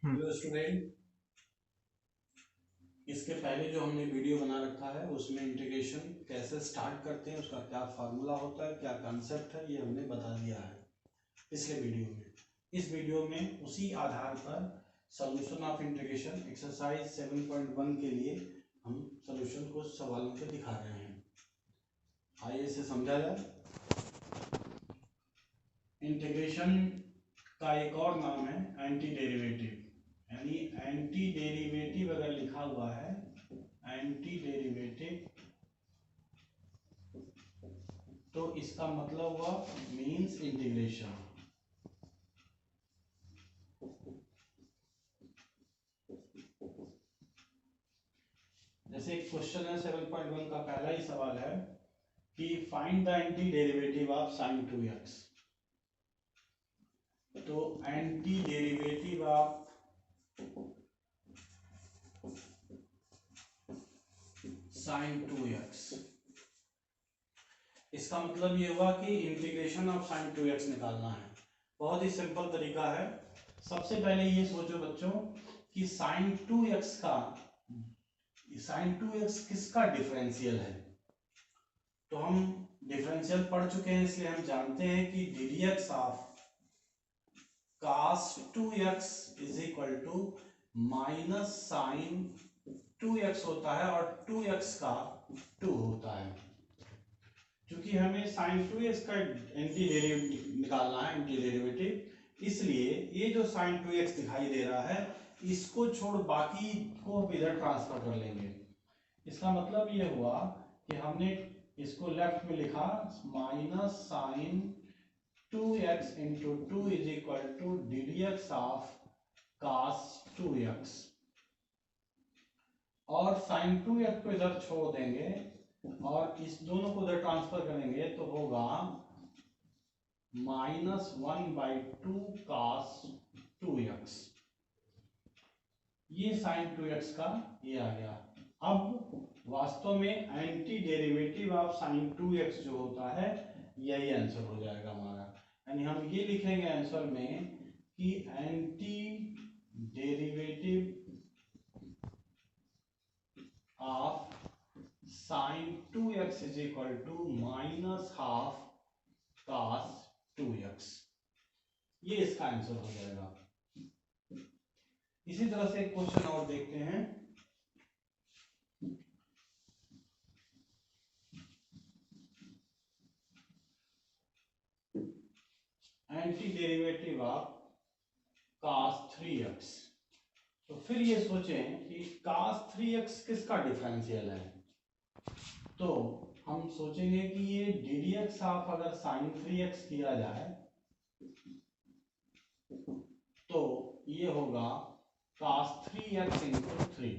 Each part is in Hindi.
हेलो स्टूडेंट, इसके पहले जो हमने वीडियो बना रखा है उसमें इंटीग्रेशन कैसे स्टार्ट करते हैं, उसका क्या फार्मूला होता है, क्या कंसेप्ट है, ये हमने बता दिया है पिछले वीडियो में। इस वीडियो में उसी आधार पर सॉल्यूशन ऑफ इंटीग्रेशन एक्सरसाइज 7.1 के लिए हम सॉल्यूशन को सवालों पे दिखा रहे हैं। आइए इसे समझा जाए। इंटीग्रेशन का एक और नाम है एंटी डेरिवेटिव, यानी एंटी डेरिवेटिव अगर लिखा हुआ है एंटी डेरिवेटिव तो इसका मतलब हुआ मींस इंटीग्रेशन। जैसे एक क्वेश्चन है 7.1 का पहला ही सवाल है कि find the anti derivative of sin 2x। तो anti derivative of sin 2x, इसका मतलब ये हुआ कि इंटीग्रेशन ऑफ sin 2x निकालना है। बहुत ही सिंपल तरीका है। सबसे पहले ये सोचो बच्चों कि sin 2x का sin 2x किसका डिफरेंशियल है। तो हम डिफरेंशियल पढ़ चुके हैं, इसलिए हम जानते हैं कि ddx of cos 2x is equal to minus sine 2x होता है और 2x का 2 होता है। क्योंकि हमें sin 2x का एंटी डेरिवेटिव निकालना है, एंटी डेरिवेटिव, इसलिए ये जो sin 2x दिखाई दे रहा है इसको छोड़ बाकी को इधर ट्रांसफर कर लेंगे। इसका मतलब ये हुआ कि हमने इसको लेफ्ट में लिखा minus sine 2x into 2 is equal to d d x of cos 2x, और साइन 2x को इधर छोड़ देंगे और इस दोनों को इधर ट्रांसफर करेंगे तो होगा माइनस 1/2 cos 2x। ये साइन 2x का ये आ गया। अब वास्तव में anti derivative of sine 2x जो होता है यही आंसर हो जाएगा हमारा। यानी हम ये लिखेंगे आंसर में कि anti derivative of sine 2x is equal to minus half cos 2x, ये इसका आंसर हो जाएगा। इसी तरह से एक क्वेश्चन और देखते हैं। Anti derivative of cos 3x। तो फिर ये सोचें कि cos 3x किसका डिफरेंशियल है। तो हम सोचेंगे कि ये ddx ऑफ अगर sin 3x किया जाए तो ये होगा cos 3x इंटू 3।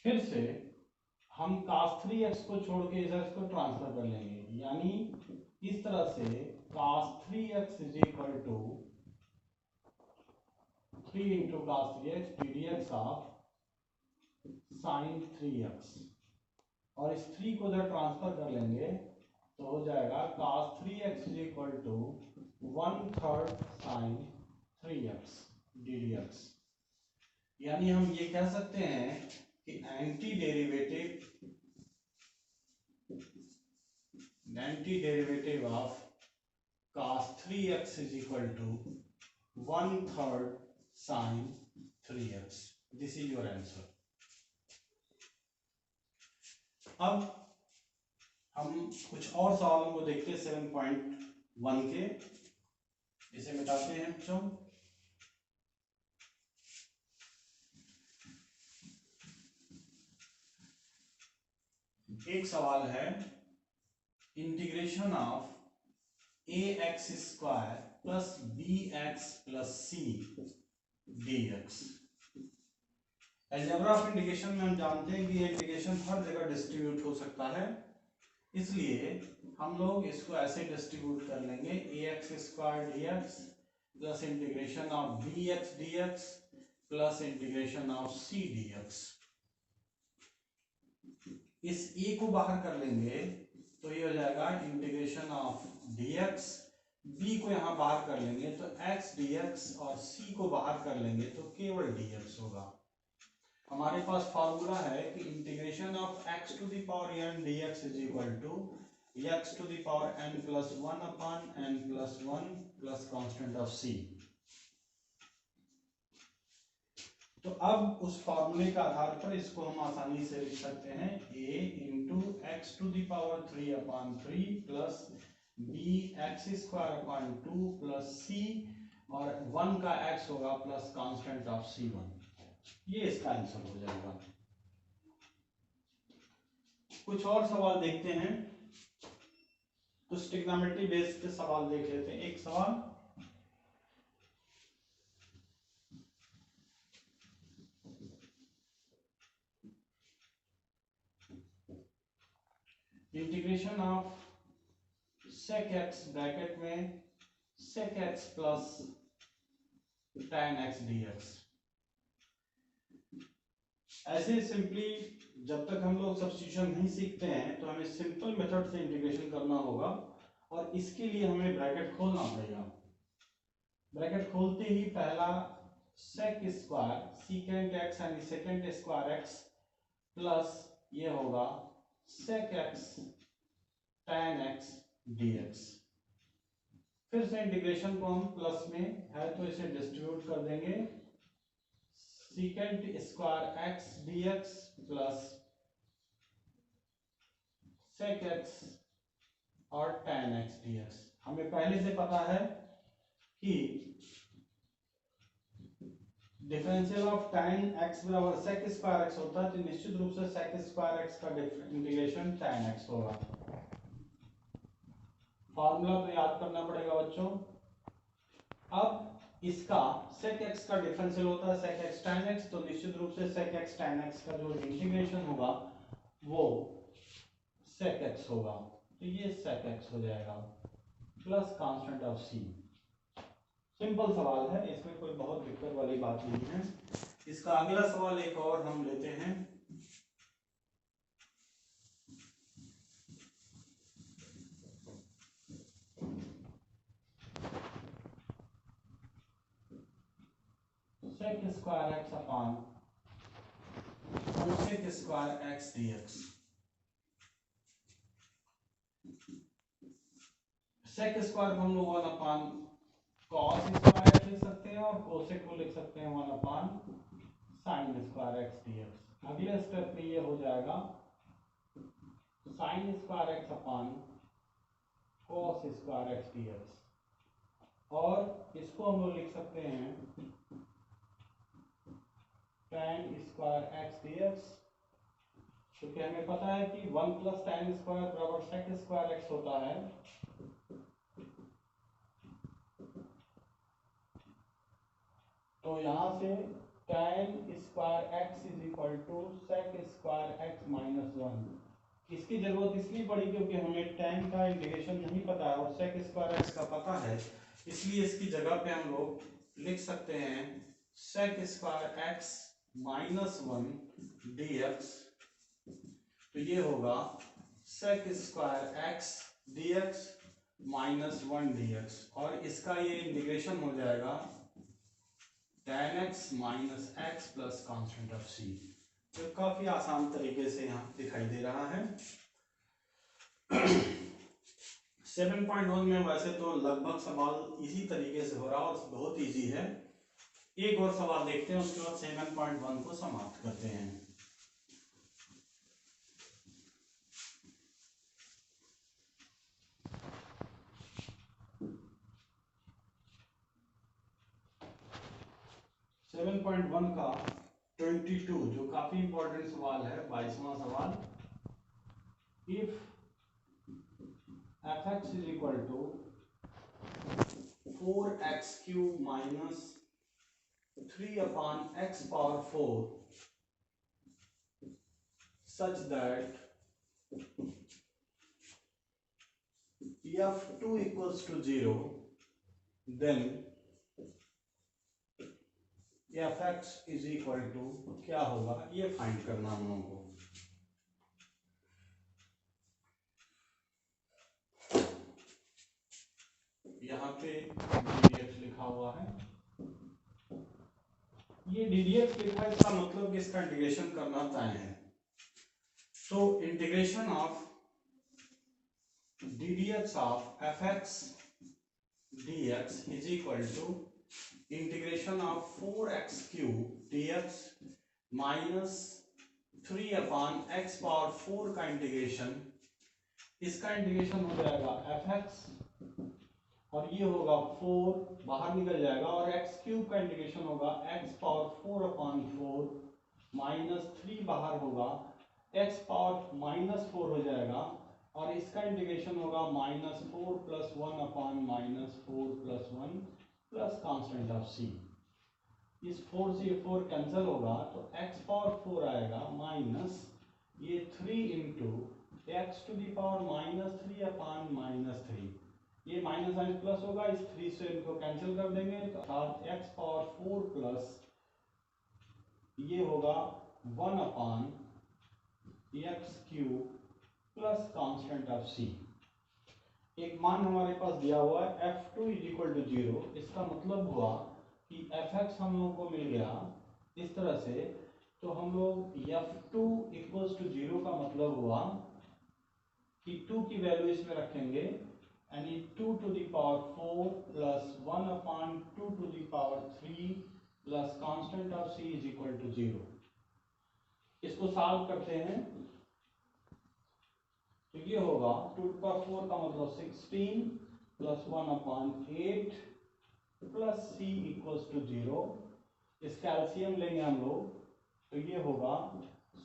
फिर से हम cos 3x को छोड़ के इधर इसको ट्रांसफर कर लेंगे, यानी इस तरह से cos 3x is equal to 3 into cos 3x ddx of sin 3x, और इस 3 को इधर ट्रांसफर कर लेंगे तो हो जाएगा cos 3x is equal to 1/3 sin 3x ddx। यानी हम ये कह सकते हैं कि anti derivative of cos 3x is equal to 1/3 sin 3x। This is your answer. अब हम कुछ और सवालों को देखते हैं 7.1 के। इसे मिटाते हैं बच्चों। एक सवाल है integration of ax square plus bx plus c dx। Algebra of integration में हम जानते हैं कि ये इंटीग्रेशन हर जगह डिस्ट्रीब्यूट हो सकता है, इसलिए हम लोग इसको ऐसे डिस्ट्रीब्यूट कर लेंगे ax square dx plus integration of bx dx plus integration of c dx। इस a को बाहर कर लेंगे तो ये हो जाएगा इंटीग्रेशन ऑफ dx b को यहाँ बाहर कर लेंगे तो x dx और c को बाहर कर लेंगे तो केवल dx होगा। हमारे पास फॉर्मूला है कि integration of x to the power n dx is equal to x to the power n plus 1 upon n plus 1 plus constant of c। तो अब उस फॉर्मूले के आधार पर इसको हम आसानी से लिख सकते हैं a into x to the power 3 upon 3 plus b x square upon 2 plus c और 1 का x होगा प्लस कांस्टेंट ऑफ c1। ये इसका आंसर हो जाएगा। कुछ और सवाल देखते हैं, कुछ ट्रिग्नोमेट्री बेस्ड सवाल देख लेते हैं। एक सवाल, integration of sec x bracket में sec x plus tan x dx। ऐसे सिंपली जब तक हम लोग सब्स्टिट्यूशन नहीं सीखते हैं तो हमें सिंपल मेथड से इंटीग्रेशन करना होगा और इसके लिए हमें ब्रैकेट खोलना पड़ेगा। ब्रैकेट खोलते ही पहला sec स्क्वायर secant x यानी secant स्क्वायर x प्लस ये होगा sec x tan x dx। फिर से इंटीग्रेशन को हम प्लस में है तो इसे डिस्ट्रीब्यूट कर देंगे secant square x dx plus sec x और tan x dx। हमें पहले से पता है कि डिफरेंशियल ऑफ tan x बराबर sec स्क्वायर x होता है, तो निश्चित रूप से sec स्क्वायर x का इंटीग्रेशन tan x होगा। फॉर्मूला तो याद करना पड़ेगा बच्चों। अब इसका sec x का डिफरेंशियल होता है sec x tan x, तो निश्चित रूप से sec x tan x का जो इंटीग्रेशन होगा वो sec x होगा, तो ये sec x हो जाएगा plus constant of c। Simple सवाल है, इसमें कोई बहुत दिक्कत वाली बात नहीं है। इसका अगला सवाल एक और हम लेते हैं। sec square x upon cosec square x dx। sec square को हम लोग 1 अपॉन cos स्क्वायर x लिख सकते हैं और cosec को लिख सकते हैं 1 upon sin square x dx। अगले स्टेप में ये हो जाएगा sin square x upon cos square x dx और इसको हम लोग लिख सकते हैं tan स्क्वायर x dx, क्योंकि हमें पता है कि 1 प्लस tan स्क्वायर बराबर sec स्क्वायर x होता है। तो यहाँ से tan square x is equal to sec square x minus 1। इसकी जरूरत इसलिए पड़ी क्योंकि हमें tan का इंटीग्रेशन नहीं पता है और sec स्क्वायर x का पता है, इसलिए इसकी जगह पे हम लोग लिख सकते हैं sec square x minus 1 dx। तो ये होगा sec square x dx minus 1 dx और इसका ये इंटीग्रेशन हो जाएगा tan x minus x plus constant of c। तो काफी आसान तरीके से यहाँ दिखाई दे रहा है। 7.1 में वैसे तो लगभग सवाल इसी तरीके से हो रहा है और बहुत इजी है। एक और सवाल देखते हैं, उसके बाद 7.1 को समाप्त करते हैं। सेवन पॉइंट वन का 22 जो काफी इंपॉर्टेंट सवाल है, 22वां सवाल। If fx is equal to 4x cube minus 3 upon x power 4 such that f2 equals to 0, then fx is equal to क्या होगा, ये फाइंड करना हम लोगों को। यहाँ पे ddx लिखा हुआ है, ये ddx लिखा है, इसका मतलब कि इसका इंटीग्रेशन करना तय है। तो integration of ddx of fx dx is equal to integration of 4x cube dx minus 3 upon x power 4 का इंटीग्रेशन, इसका इंटीग्रेशन हो जाएगा fx और ये होगा 4 बाहर निकल जाएगा, और x क्यूब का इंटीग्रेशन होगा x पावर 4 अपान 4 माइनस 3 बाहर होगा, x पावर माइनस 4 हो जाएगा, और इसका इंटीग्रेशन होगा minus 4 plus 1 upon minus 4 plus 1 plus constant of c। इस 4 से ये 4 कैंसिल होगा तो x पावर 4 आएगा माइनस ये 3 into x to the power minus 3 upon minus 3, ये माइनस साइन प्लस होगा, इस 3 से इनको कैंसिल कर देंगे तो अर्थात x पावर 4 प्लस ये होगा 1 upon x cube plus constant of c। एक मान हमारे पास दिया हुआ है f2 इज इक्वल टू 0, इसका मतलब हुआ कि fx हम लोगों को मिल गया इस तरह से, तो हम लोग f2 इक्वल्स टू 0 का मतलब हुआ कि 2 की वैल्यू इसमें रखेंगे, यानी 2 to the power 4 plus 1 upon 2 to the power 3 plus constant of c is equal to 0। इसको सॉल्व करते हैं तो ये होगा 2 टू पावर 4 का मतलब 16 plus 1 upon 8 plus c equals to 0। इसका एलसीएम लेंगे हम लोग तो ये होगा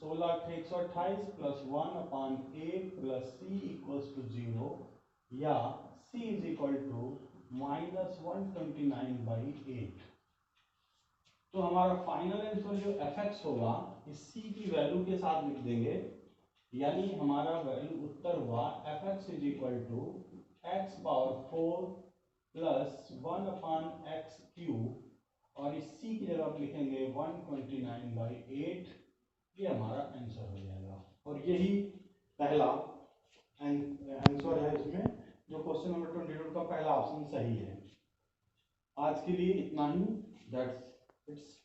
16 के 128 plus 1 upon 8 plus c equals to 0, या c is equal to minus 129/8। तो हमारा फाइनल आंसर जो fx होगा इस c की वैल्यू के साथ लिख देंगे, यानी हमारा वैल्यू उत्तर हुआ fx is equal to x power 4 plus 1 upon x cube और इस c की जगह आप लिखेंगे 129/8। ये हमारा आंसर हो जाएगा, और यही पहला आंसर है इसमें, जो क्वेश्चन नंबर 22 का पहला ऑप्शन सही है। आज के लिए इतना ही, दैट्स इट्स।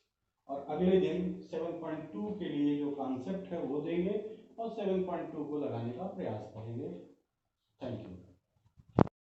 और अगले दिन 7.2 के लिए जो कॉन्सेप्ट है वो देंगे और 7.2 को लगाने का प्रयास करेंगे। Thank you.